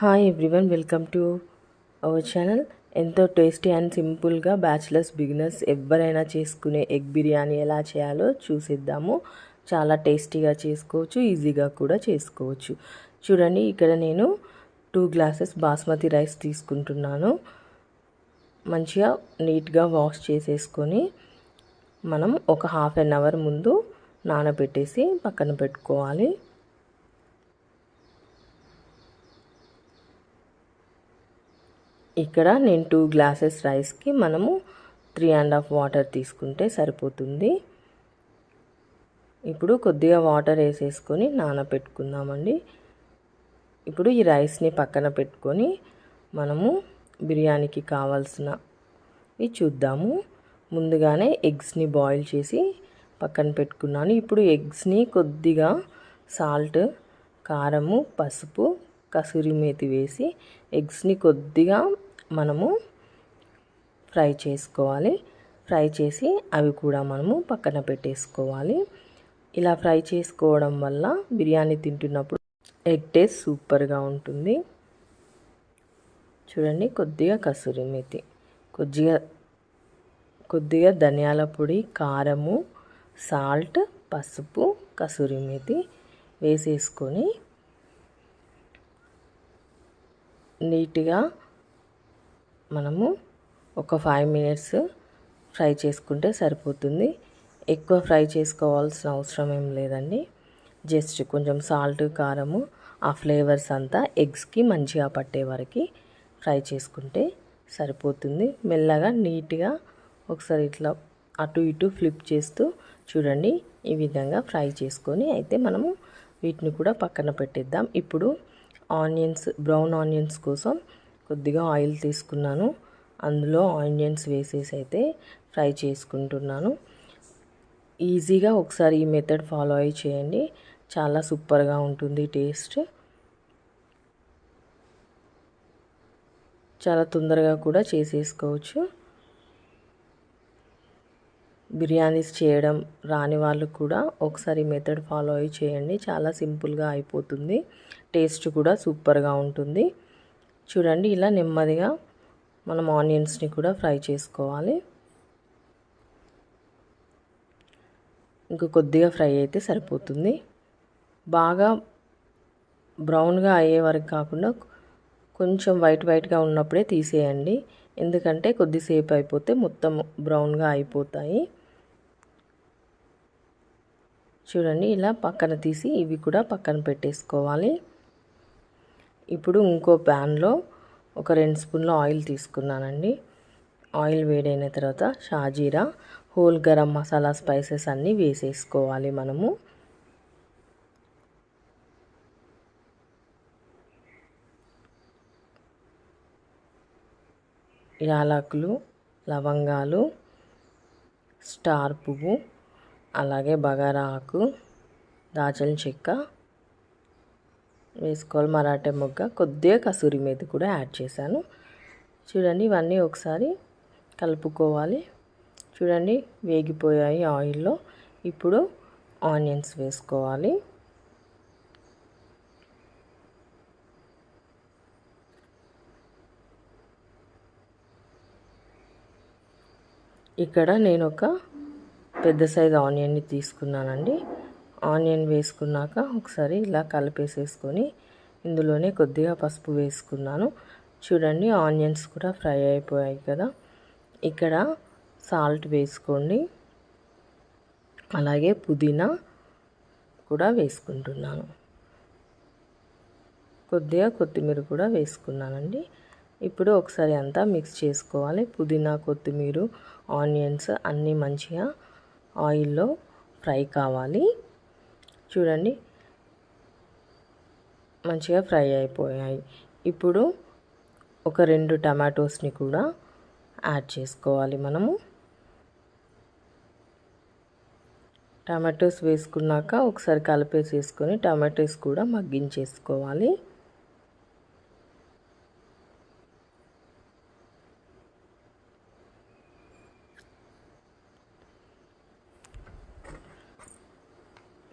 Hi everyone, welcome to our channel. ఎంతో tasty and సింపుల్గా bachelors beginners ఎవరైనా చేసుకునే ఎగ్ బిర్యానీ ఎలా చేయాలో చూసిద్దాము. చాలా టేస్టీగా చేసుకోవచ్చు, ఈజీగా కూడా చేసుకోవచ్చు. చూడండి, ఇక్కడ నేను 2 గ్లాసెస్ బాస్మతి రైస్ తీసుకుంటున్నాను. మంచిగా నీట్గా వాష్ చేసేసుకొని మనం ఒక హాఫ్ అన్ అవర్ ముందు నానబెట్టేసి పక్కన పెట్టుకోవాలి. ఇక్కడ నేను 2 గ్లాసెస్ రైస్కి మనము 3.5 వాటర్ తీసుకుంటే సరిపోతుంది. ఇప్పుడు కొద్దిగా వాటర్ వేసేసుకొని నానబెట్టుకుందామండి. ఇప్పుడు ఈ రైస్ని పక్కన పెట్టుకొని మనము బిర్యానీకి కావాల్సినవి చూద్దాము. ముందుగానే ఎగ్స్ని బాయిల్ చేసి పక్కన పెట్టుకున్నాను. ఇప్పుడు ఎగ్స్ని కొద్దిగా సాల్ట్, కారము, పసుపు, కసూరి మేతి వేసి ఎగ్స్ని కొద్దిగా మనము ఫ్రై చేసుకోవాలి. ఫ్రై చేసి అవి కూడా మనము పక్కన పెట్టేసుకోవాలి. ఇలా ఫ్రై చేసుకోవడం వల్ల బిర్యానీ తింటున్నప్పుడు ఎగ్ టేస్ట్ సూపర్గా ఉంటుంది. చూడండి, కొద్దిగా కసూరి మేతి, కొద్దిగా ధనియాల పొడి, కారము, సాల్ట్, పసుపు, కసూరి మేతి వేసేసుకొని నీట్గా మనము ఒక 5 మినిట్స్ ఫ్రై చేసుకుంటే సరిపోతుంది. ఎక్కువ ఫ్రై చేసుకోవాల్సిన అవసరం ఏం లేదండి. జస్ట్ కొంచెం సాల్ట్, కారము, ఆ ఫ్లేవర్స్ అంతా ఎగ్స్కి మంచిగా పట్టే వరకు ఫ్రై చేసుకుంటే సరిపోతుంది. మెల్లగా నీట్గా ఒకసారి ఇట్లా అటు ఇటు ఫ్లిప్ చేస్తూ చూడండి, ఈ విధంగా ఫ్రై చేసుకొని అయితే మనము వీటిని కూడా పక్కన పెట్టేద్దాం. ఇప్పుడు బ్రౌన్ ఆనియన్స్ కోసం కొద్దిగా ఆయిల్ తీసుకున్నాను. అందులో ఆనియన్స్ వేసేసి అయితే ఫ్రై చేసుకుంటున్నాను. ఈజీగా ఒకసారి ఈ మెథడ్ ఫాలో అయ్యి చేయండి, చాలా సూపర్గా ఉంటుంది. టేస్ట్ చాలా తొందరగా కూడా చేసేసుకోవచ్చు. బిర్యానీస్ చేయడం రాని వాళ్ళు కూడా ఒకసారి మెథడ్ ఫాలో అయ్యి చేయండి, చాలా సింపుల్గా అయిపోతుంది. టేస్ట్ కూడా సూపర్గా ఉంటుంది. చూడండి, ఇలా నెమ్మదిగా మనం ఆనియన్స్ని కూడా ఫ్రై చేసుకోవాలి. ఇంకా కొద్దిగా ఫ్రై అయితే సరిపోతుంది. బాగా బ్రౌన్గా అయ్యే వరకు కాకుండా కొంచెం వైట్గా ఉన్నప్పుడే తీసేయండి, ఎందుకంటే కొద్దిసేపు అయిపోతే మొత్తం బ్రౌన్గా అయిపోతాయి. చూడండి, ఇలా పక్కన తీసి ఇవి కూడా పక్కన పెట్టేసుకోవాలి. ఇప్పుడు ఇంకో ప్యాన్లో ఒక 2 స్పూన్ల ఆయిల్ తీసుకున్నానండి. ఆయిల్ వేడైన తర్వాత షాజీరా, హోల్ గరం మసాలా స్పైసెస్ అన్నీ వేసేసుకోవాలి. మనము యాలకులు, లవంగాలు, స్టార్ పువ్వు, అలాగే బగారా ఆకు, దాల్చిన చెక్క వేసుకోవాలి. మరాఠీ మొగ్గ, కొద్దిగా కసూరి మేతి కూడా యాడ్ చేశాను. చూడండి, ఇవన్నీ ఒకసారి కలుపుకోవాలి. చూడండి, వేగిపోయాయి ఆయిల్లో. ఇప్పుడు ఆనియన్స్ వేసుకోవాలి. ఇక్కడ నేను ఒక పెద్ద సైజు ఆనియన్ని తీసుకున్నానండి. ఆనియన్ వేసుకున్నాక ఒకసారి ఇలా కలిపేసేసుకొని ఇందులోనే కొద్దిగా పసుపు వేసుకున్నాను. చూడండి, ఆనియన్స్ కూడా ఫ్రై అయిపోయాయి కదా. ఇక్కడ సాల్ట్ వేసుకోండి, అలాగే పుదీనా కూడా వేసుకుంటున్నాను. కొద్దిగా కొత్తిమీర కూడా వేసుకున్నానండి. ఇప్పుడు ఒకసారి అంతా మిక్స్ చేసుకోవాలి. పుదీనా, కొత్తిమీర, ఆనియన్స్ అన్నీ మంచిగా ఆయిల్లో ఫ్రై కావాలి. చూడండి, మంచిగా ఫ్రై అయిపోయాయి. ఇప్పుడు ఒక 2 టమాటోస్ని కూడా యాడ్ చేసుకోవాలి. మనము టమాటోస్ వేసుకున్నాక ఒకసారి కలిపేసేసుకొని టమాటోస్ కూడా మగ్గించేసుకోవాలి.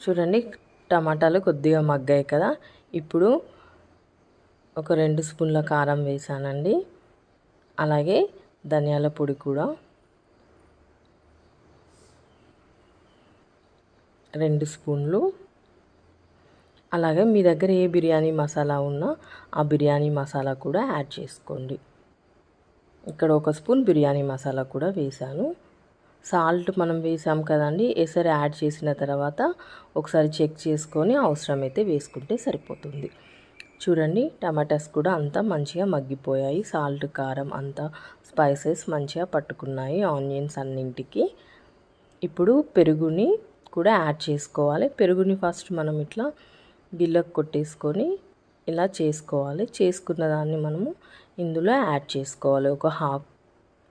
చూడండి, టమాటాలు కొద్దిగా మగ్గాయి కదా. ఇప్పుడు ఒక 2 స్పూన్ల కారం వేసానండి. అలాగే ధనియాల పొడి కూడా 2 స్పూన్లు. అలాగే మీ దగ్గర ఏ బిర్యానీ మసాలా ఉన్నా ఆ బిర్యానీ మసాలా కూడా యాడ్ చేసుకోండి. ఇక్కడ 1 స్పూన్ బిర్యానీ మసాలా కూడా వేసాను. సాల్ట్ మనం వేసాం కదండి, ఎసరు యాడ్ చేసిన తర్వాత ఒకసారి చెక్ చేసుకొని అవసరమైతే వేసుకుంటే సరిపోతుంది. చూడండి, టమాటాస్ కూడా అంతా మంచిగా మగ్గిపోయాయి. సాల్ట్, కారం అంతా స్పైసెస్ మంచిగా పట్టుకున్నాయి ఆనియన్స్ అన్నింటికి. ఇప్పుడు పెరుగుని కూడా యాడ్ చేసుకోవాలి. పెరుగుని ఫస్ట్ మనం ఇట్లా గిల్లకు కొట్టేసుకొని ఇలా చేసుకోవాలి. చేసుకున్న దాన్ని మనము ఇందులో యాడ్ చేసుకోవాలి. ఒక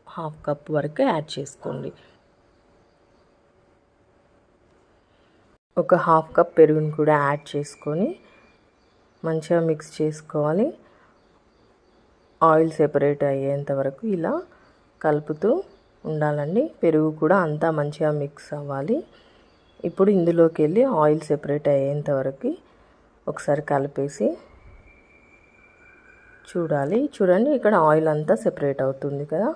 హాఫ్ కప్ వరకు యాడ్ చేసుకోండి. ఒక హాఫ్ కప్ పెరుగుని కూడా యాడ్ చేసుకొని మంచిగా మిక్స్ చేసుకోవాలి. ఆయిల్ సెపరేట్ అయ్యేంత వరకు ఇలా కలుపుతూ ఉండాలండి. పెరుగు కూడా అంతా మంచిగా మిక్స్ అవ్వాలి. ఇప్పుడు ఇందులోకి వెళ్ళి ఆయిల్ సెపరేట్ అయ్యేంత వరకు ఒకసారి కలిపేసి చూడండి, ఇక్కడ ఆయిల్ అంతా సెపరేట్ అవుతుంది కదా.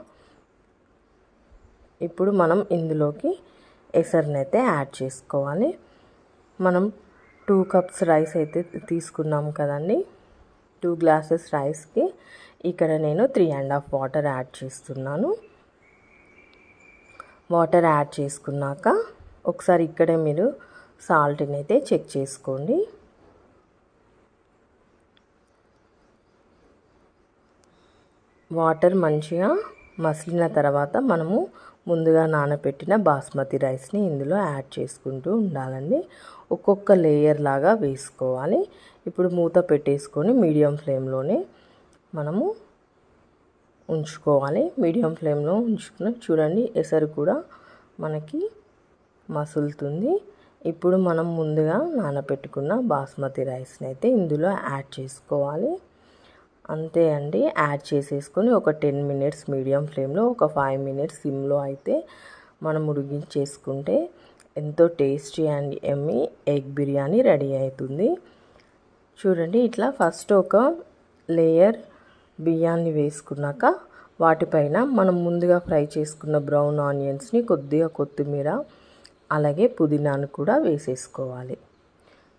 ఇప్పుడు మనం ఇందులోకి ఎసరునైతే యాడ్ చేసుకోవాలి. మనం 2 కప్స్ రైస్ అయితే తీసుకున్నాం కదండి. 2 గ్లాసెస్ రైస్కి ఇక్కడ నేను 3.5 వాటర్ యాడ్ చేస్తున్నాను. వాటర్ యాడ్ చేసుకున్నాక ఒకసారి ఇక్కడే మీరు సాల్ట్ని అయితే చెక్ చేసుకోండి. వాటర్ మంచిగా మసిలిన తర్వాత మనము ముందుగా నానబెట్టిన బాస్మతి రైస్ని ఇందులో యాడ్ చేసుకుంటూ ఉండాలండి. ఒక్కొక్క లేయర్ లాగా వేసుకోవాలి. ఇప్పుడు మూత పెట్టేసుకొని మీడియం ఫ్లేమ్లోనే మనము ఉంచుకోవాలి. మీడియం ఫ్లేమ్లో ఉంచుకుని చూడండి, ఎసరు కూడా మనకి మసులుతుంది. ఇప్పుడు మనం ముందుగా నానబెట్టుకున్న బాస్మతి రైస్ని అయితే ఇందులో యాడ్ చేసుకోవాలి. అంతే అండి, యాడ్ చేసేసుకొని ఒక 10 మినిట్స్ మీడియం ఫ్లేమ్లో, ఒక 5 మినిట్స్ సిమ్లో అయితే మనం ఉడికించేసుకుంటే ఎంతో tasty and yummy egg biryani ready అవుతుంది. చూడండి, ఇట్లా ఫస్ట్ ఒక లేయర్ బియ్యాన్ని వేసుకున్నాక వాటిపైన మనం ముందుగా ఫ్రై చేసుకున్న బ్రౌన్ ఆనియన్స్ని, కొద్దిగా కొత్తిమీర, అలాగే పుదీనాను కూడా వేసేసుకోవాలి.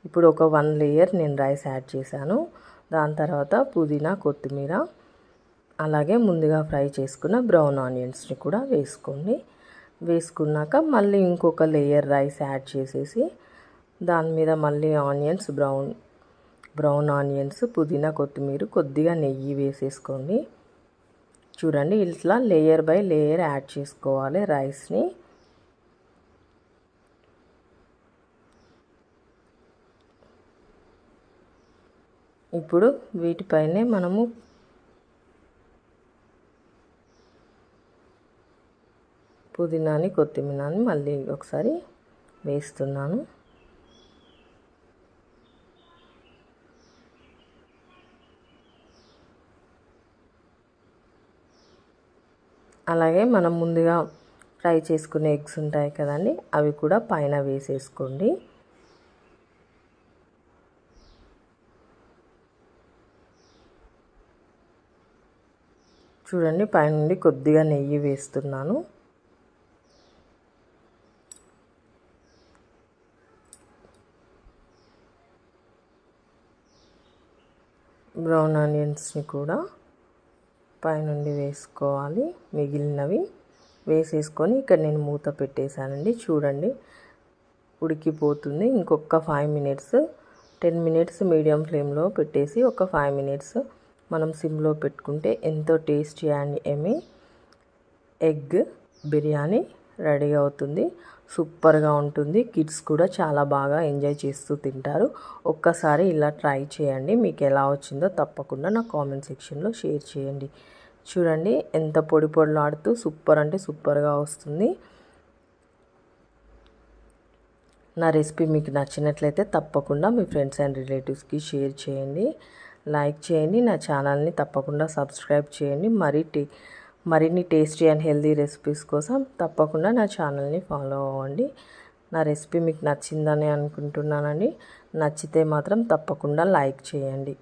ఇప్పుడు ఒక 1 లేయర్ నేను రైస్ యాడ్ చేశాను. దాని తర్వాత పుదీనా, కొత్తిమీర, అలాగే ముందుగా ఫ్రై చేసుకున్న బ్రౌన్ ఆనియన్స్ని కూడా వేసుకోండి. వేసుకున్నాక మళ్ళీ ఇంకొక లేయర్ రైస్ యాడ్ చేసేసి దాని మీద మళ్ళీ ఆనియన్స్, బ్రౌన్ ఆనియన్స్, పుదీనా, కొత్తిమీర, కొద్దిగా నెయ్యి వేసేసుకోండి. చూడండి, ఇట్లా లేయర్ బై లేయర్ యాడ్ చేసుకోవాలి రైస్ని. ఇప్పుడు వీటిపైనే మనము పుదీనాని, కొత్తిమీరని మళ్ళీ ఒకసారి వేస్తున్నాను. అలాగే మనం ముందుగా ఫ్రై చేసుకునే ఎగ్స్ ఉంటాయి కదండి, అవి కూడా పైన వేసేసుకోండి. చూడండి, పైనుండి కొద్దిగా నెయ్యి వేస్తున్నాను. బ్రౌన్ ఆనియన్స్ని కూడా పైనుండి వేసుకోవాలి. మిగిలినవి వేసేసుకొని ఇక్కడ నేను మూత పెట్టేశానండి. చూడండి, ఉడికిపోతుంది. ఇంకొక 5 మినిట్స్, 10 మినిట్స్ మీడియం ఫ్లేమ్లో పెట్టేసి ఒక 5 మినిట్స్ మనం సిమ్లో పెట్టుకుంటే ఎంతో tasty and yummy egg biryani ready అవుతుంది. సూపర్గా ఉంటుంది. కిడ్స్ కూడా చాలా బాగా ఎంజాయ్ చేస్తూ తింటారు. ఒక్కసారి ఇలా ట్రై చేయండి. మీకు ఎలా వచ్చిందో తప్పకుండా నా కామెంట్ సెక్షన్లో షేర్ చేయండి. చూడండి, ఎంత పొడి పొడిలాడుతూ సూపర్ అంటే సూపర్గా వస్తుంది. నా రెసిపీ మీకు నచ్చినట్లయితే తప్పకుండా మీ ఫ్రెండ్స్ అండ్ రిలేటివ్స్కి షేర్ చేయండి, లైక్ చేయండి. నా ఛానల్ని తప్పకుండా సబ్స్క్రైబ్ చేయండి. మరిన్ని టేస్టీ అండ్ హెల్తీ రెసిపీస్ కోసం తప్పకుండా నా ఛానల్ని ఫాలో అవ్వండి. నా రెసిపీ మీకు నచ్చిందని అనుకుంటున్నానండి. నచ్చితే మాత్రం తప్పకుండా లైక్ చేయండి.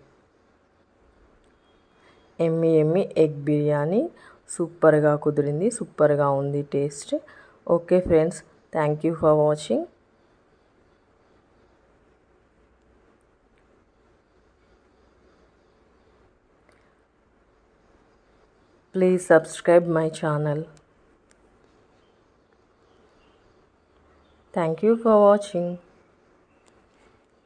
ఎమ్మి ఎగ్ బిర్యానీ సూపర్గా కుదిరింది, సూపర్గా ఉంది taste. Okay friends, thank you for watching. Please subscribe my channel. Thank you for watching.